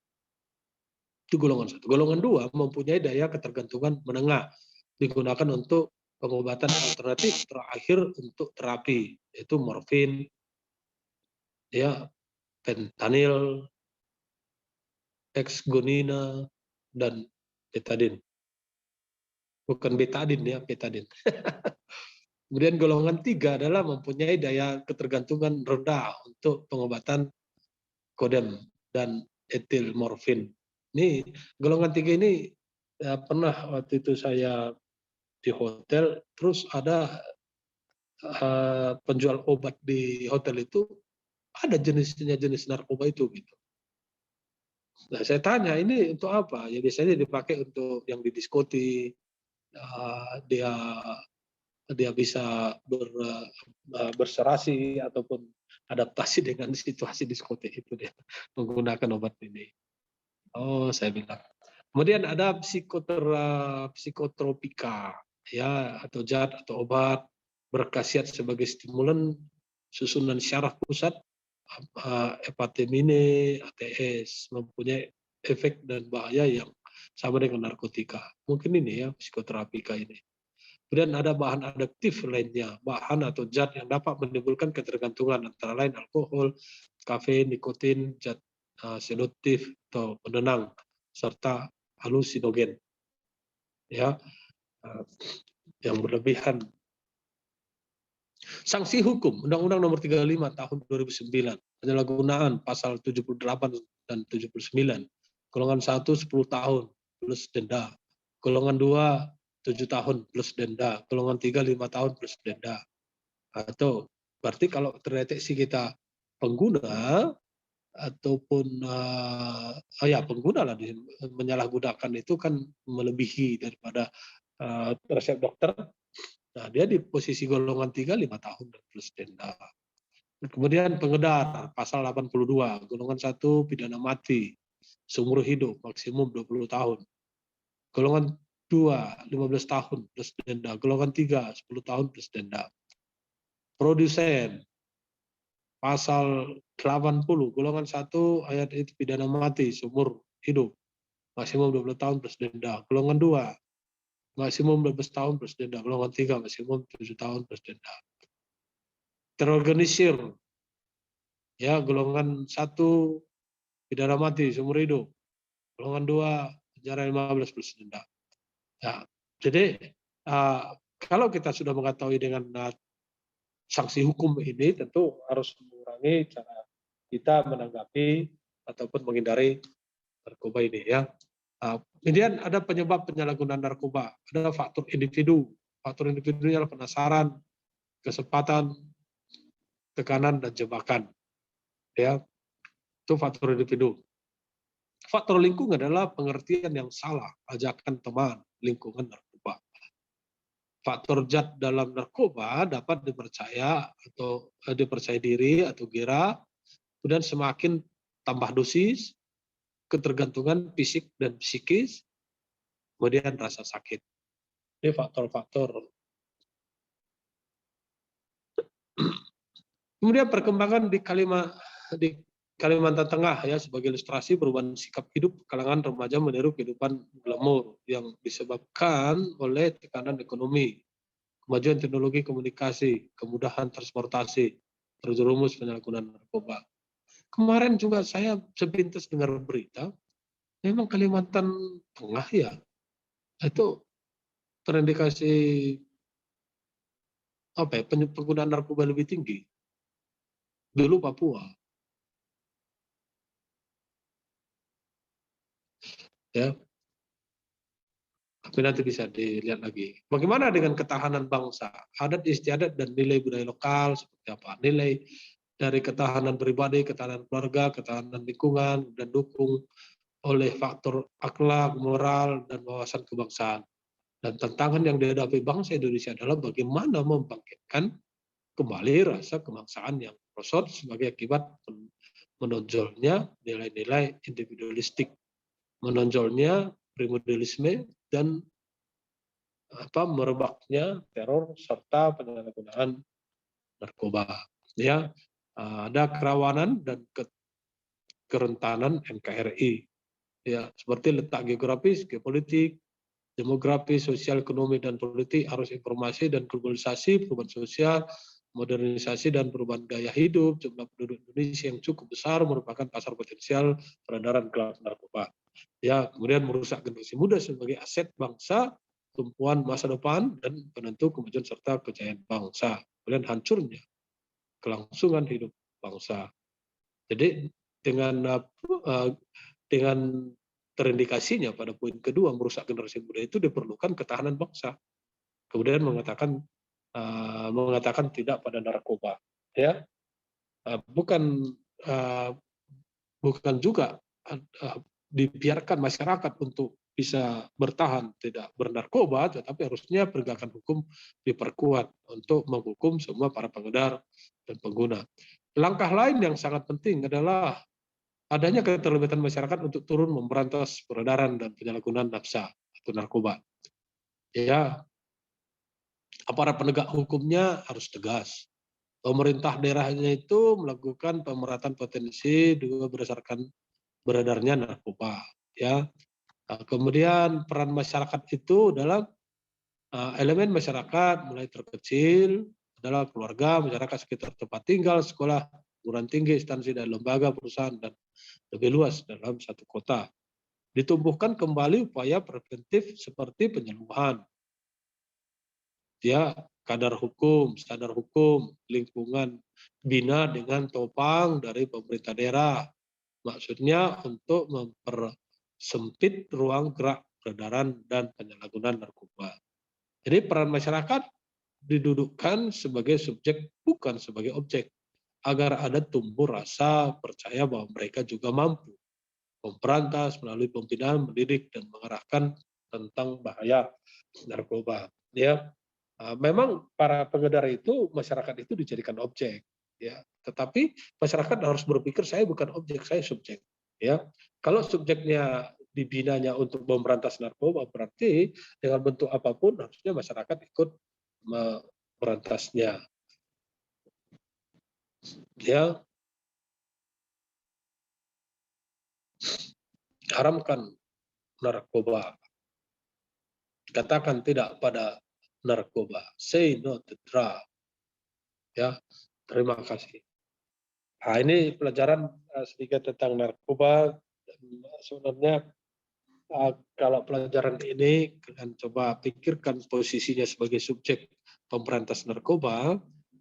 Itu golongan 1. Golongan 2 mempunyai daya ketergantungan menengah, digunakan untuk pengobatan alternatif terakhir untuk terapi, yaitu morfin, ya, fentanyl, hexgonina, dan betadin. Bukan betadin, ya, betadin. Kemudian golongan 3 adalah mempunyai daya ketergantungan rendah untuk pengobatan kodam dan etil morfin. Ini golongan 3 ini pernah waktu itu saya di hotel, terus ada penjual obat di hotel itu, ada jenis narkoba itu gitu. Nah, saya tanya ini untuk apa? Ya biasanya dipakai untuk yang di diskoti, dia dia bisa berserasi ataupun adaptasi dengan situasi diskotik itu dia menggunakan obat ini. Oh, saya bilang. Kemudian ada psikotropika, ya, atau zat atau obat berkhasiat sebagai stimulan susunan syaraf pusat, epatemine, ATS, mempunyai efek dan bahaya yang sama dengan narkotika. Mungkin ini ya psikoterapika ini. Kemudian ada bahan adiktif lainnya, bahan atau zat yang dapat menimbulkan ketergantungan antara lain alkohol, kafein, nikotin, zat sedatif atau penenang, serta halusinogen, ya, yang berlebihan. Sanksi hukum Undang-Undang Nomor 35 Tahun 2009, penyalahgunaan pasal 78 dan 79, golongan 1 10 tahun plus denda, golongan 2 7 tahun plus denda, golongan 3 5 tahun plus denda. Atau berarti kalau terdeteksi kita pengguna ataupun pengguna lah menyalahgunakan itu kan melebihi daripada resep dokter. Nah, dia di posisi golongan 3 5 tahun plus denda. Kemudian pengedar pasal 82, golongan 1 pidana mati seumur hidup maksimum 20 tahun. Golongan 2 15 tahun plus denda, golongan 3 10 tahun plus denda. Produsen pasal 80, golongan 1 ayat itu pidana mati seumur hidup maksimum 20 tahun plus denda. Golongan 2 maksimum 12 tahun plus denda. Golongan 3 maksimum 7 tahun plus denda. Terorganisir, ya, golongan 1 pidana mati seumur hidup. Golongan 2 penjara 15 plus denda. Ya, jadi kalau kita sudah mengetahui dengan sanksi hukum ini, tentu harus mengurangi cara kita menanggapi ataupun menghindari narkoba ini, ya. Kemudian ada penyebab penyalahgunaan narkoba, ada faktor individu. Faktor individu adalah penasaran, kesempatan, tekanan, dan jebakan. Ya, itu faktor individu. Faktor lingkungan adalah pengertian yang salah, ajakan teman, lingkungan narkoba. Faktor zat dalam narkoba dapat dipercaya atau dipercaya diri atau kira, kemudian semakin tambah dosis, ketergantungan fisik dan psikis, kemudian rasa sakit. Ini faktor-faktor. Kemudian perkembangan di Kalimantan Tengah, ya, sebagai ilustrasi perubahan sikap hidup kalangan remaja meniru kehidupan glamor yang disebabkan oleh tekanan ekonomi, kemajuan teknologi komunikasi, kemudahan transportasi, terjerumus penyalahgunaan narkoba. Kemarin juga saya sepintas dengar berita, memang Kalimantan Tengah, ya, itu terindikasi penggunaan narkoba lebih tinggi. Dulu Papua. Ya, tapi nanti bisa dilihat lagi. Bagaimana dengan ketahanan bangsa, adat istiadat dan nilai budaya lokal seperti apa? Nilai dari ketahanan pribadi, ketahanan keluarga, ketahanan lingkungan, dan dukung oleh faktor akhlak, moral, dan wawasan kebangsaan. Dan tantangan yang dihadapi bangsa Indonesia adalah bagaimana membangkitkan kembali rasa kebangsaan yang merosot sebagai akibat menonjolnya nilai-nilai individualistik, menonjolnya primordialisme, dan merebaknya teror serta penyalahgunaan narkoba. Ya, ada kerawanan dan kerentanan NKRI. Ya, seperti letak geografis, geopolitik, demografi, sosial, ekonomi, dan politik, arus informasi dan globalisasi, perubahan sosial, modernisasi dan perubahan gaya hidup, jumlah penduduk Indonesia yang cukup besar merupakan pasar potensial peredaran gelap narkoba. Ya, kemudian merusak generasi muda sebagai aset bangsa, tumpuan masa depan, dan penentu kemajuan serta kejayaan bangsa. Kemudian hancurnya kelangsungan hidup bangsa. Jadi dengan terindikasinya pada poin kedua merusak generasi muda itu diperlukan ketahanan bangsa. Kemudian mengatakan tidak pada narkoba, ya, bukan juga dibiarkan masyarakat untuk bisa bertahan tidak bernarkoba, tetapi harusnya penegakan hukum diperkuat untuk menghukum semua para pengedar dan pengguna. Langkah lain yang sangat penting adalah adanya keterlibatan masyarakat untuk turun memberantas peredaran dan penyalahgunaan nafsa atau narkoba. Ya, aparat penegak hukumnya harus tegas. Pemerintah daerahnya itu melakukan pemerataan potensi juga berdasarkan beredarnya narkoba. Ya, kemudian peran masyarakat itu dalam elemen masyarakat mulai terkecil adalah keluarga, masyarakat sekitar tempat tinggal, sekolah, perguruan tinggi, instansi dan lembaga, perusahaan, dan lebih luas dalam satu kota. Ditumbuhkan kembali upaya preventif seperti penyuluhan, ya, kadar hukum, sadar hukum, lingkungan bina dengan topang dari pemerintah daerah. Maksudnya untuk mempersempit ruang gerak peredaran dan penyalahgunaan narkoba. Jadi peran masyarakat didudukkan sebagai subjek bukan sebagai objek, agar ada tumbuh rasa percaya bahwa mereka juga mampu memberantas melalui pembinaan, mendidik dan mengarahkan tentang bahaya narkoba. Ya, memang para pengedar itu masyarakat itu dijadikan objek, ya. Tetapi masyarakat harus berpikir saya bukan objek, saya subjek. Ya, kalau subjeknya dibinanya untuk memberantas narkoba, berarti dengan bentuk apapun harusnya masyarakat ikut memberantasnya. Ya, haramkan narkoba, katakan tidak pada narkoba, say no to drug. Ya, terima kasih. Nah, ini pelajaran sedikit tentang narkoba. Dan sebenarnya kalau pelajaran ini kalian coba pikirkan posisinya sebagai subjek pemberantas narkoba,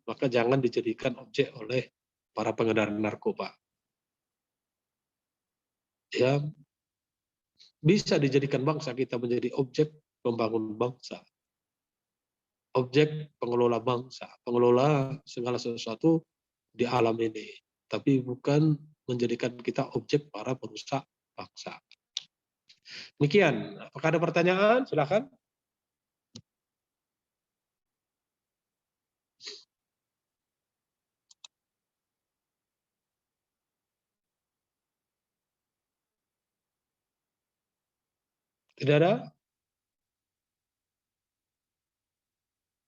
maka jangan dijadikan objek oleh para pengedar narkoba. Ya, bisa dijadikan bangsa kita menjadi objek membangun bangsa, objek pengelola bangsa, pengelola segala sesuatu di alam ini, tapi bukan menjadikan kita objek para perusak bangsa. Demikian, apakah ada pertanyaan? Silakan. Tidak ada?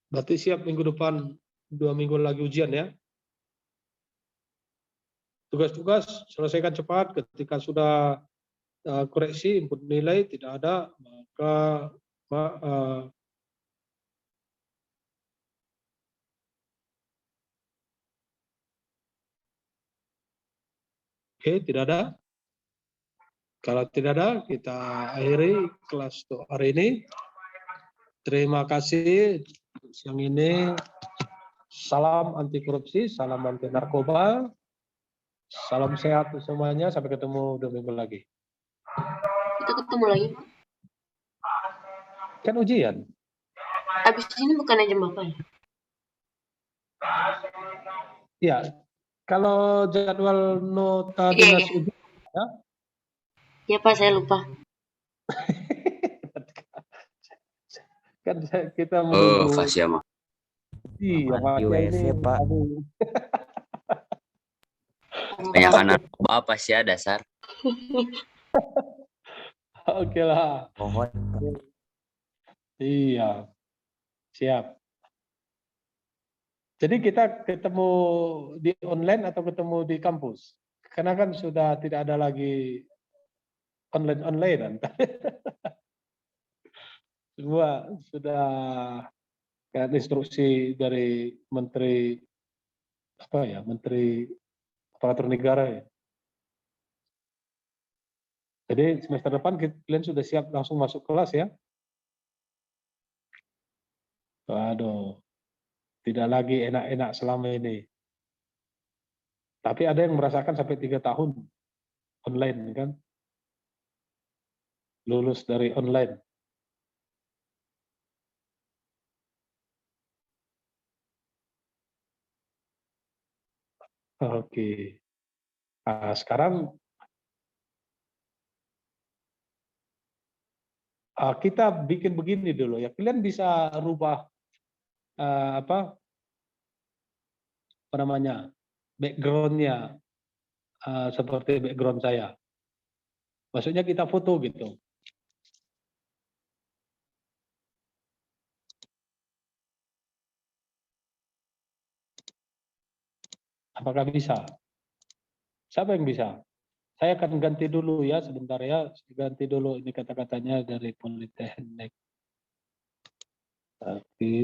Berarti siap minggu depan 2 minggu lagi ujian ya. Tugas-tugas selesaikan cepat. Ketika sudah koreksi input nilai tidak ada, maka oke, tidak ada. Kalau tidak ada, kita akhiri kelas untuk hari ini. Terima kasih siang ini. Salam anti korupsi, salam anti narkoba. Salam sehat semuanya. Sampai ketemu 2 minggu lagi. Kita ketemu lagi, Pak. Kan ujian. Abis ini bukannya jam berapa ya? Ya, kalau jadwal nota Iya, dinas iya. ujian, ya. Ya Pak, saya lupa. Kan kita menunggu. Oh, Fasya mah. Iya, Mati Fasya WC, ini. Pak. Banyak anak apa sih ya dasar? Oke lah. Mohon. Iya, siap. Jadi kita ketemu di online atau ketemu di kampus? Karena kan sudah tidak ada lagi online-onlinean. Semua sudah kan instruksi dari Menteri apa ya, Menteri Aparatur Negara ya. Jadi semester depan kalian sudah siap langsung masuk kelas ya? Waduh, tidak lagi enak-enak selama ini. Tapi ada yang merasakan sampai 3 tahun online kan? Lulus dari online. Oke. Nah, sekarang Kita bikin begini dulu ya. Kalian bisa rubah apa namanya backgroundnya seperti background saya. Maksudnya kita foto gitu. Apakah bisa? Siapa yang bisa? Saya akan ganti dulu ya, sebentar ya. Ganti dulu ini kata-katanya dari Politeknik. Tapi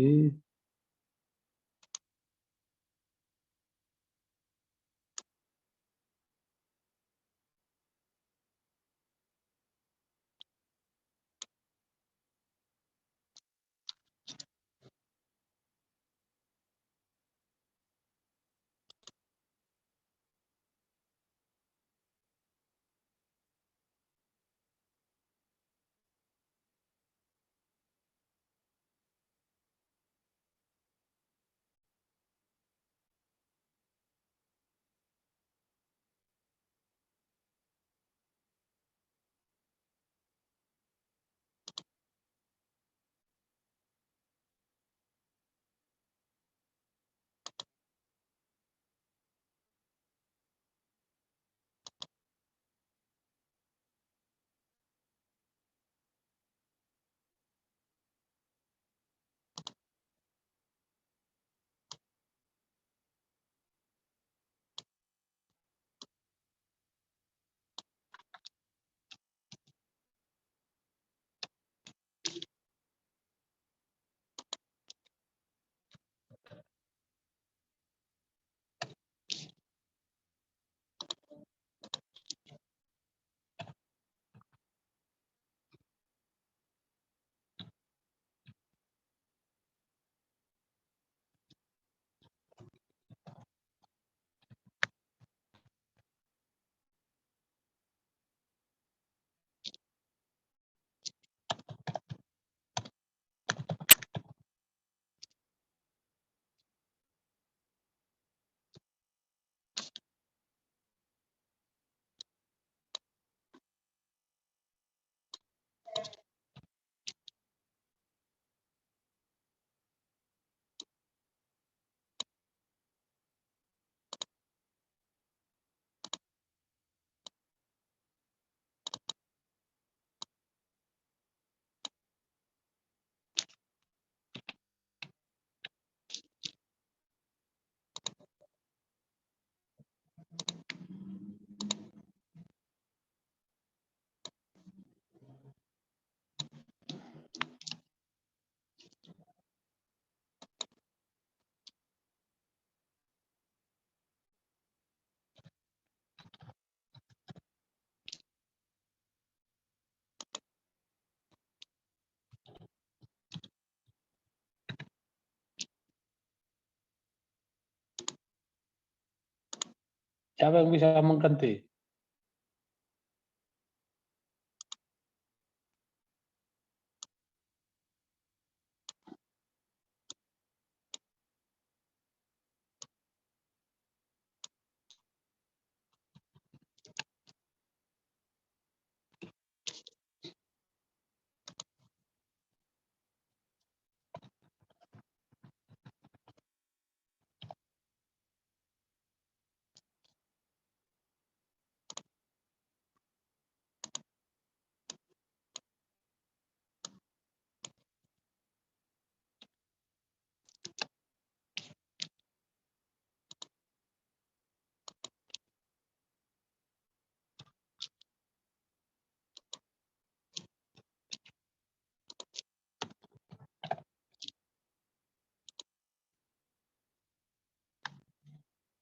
siapa yang bisa mengganti?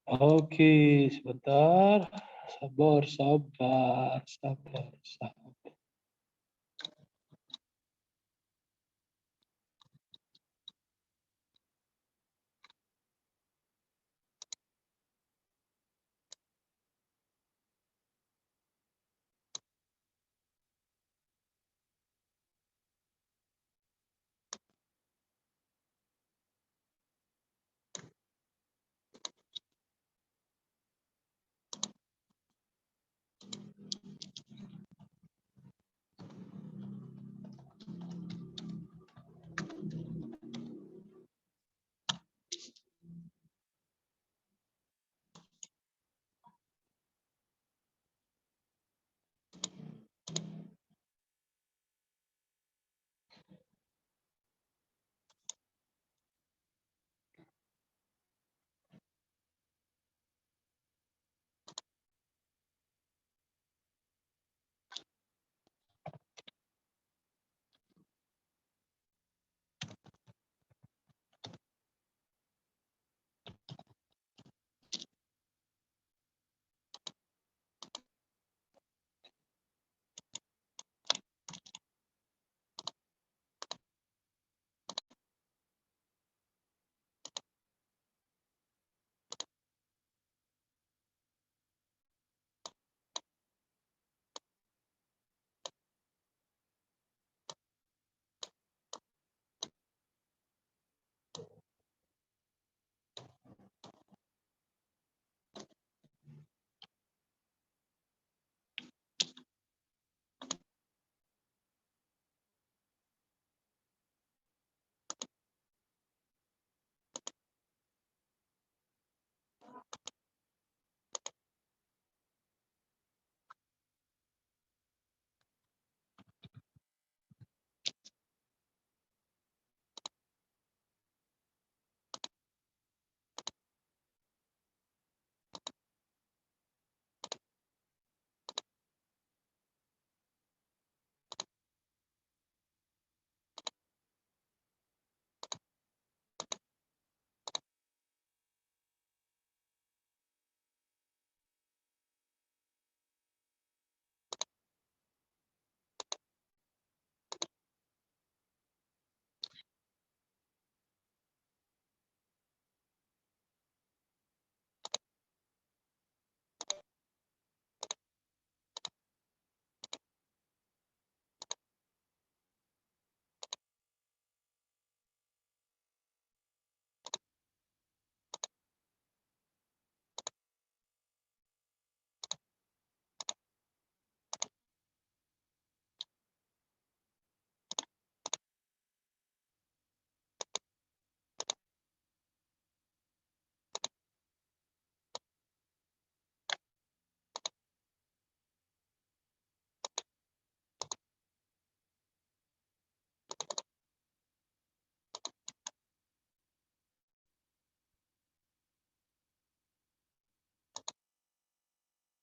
Oke, sebentar. Sabar.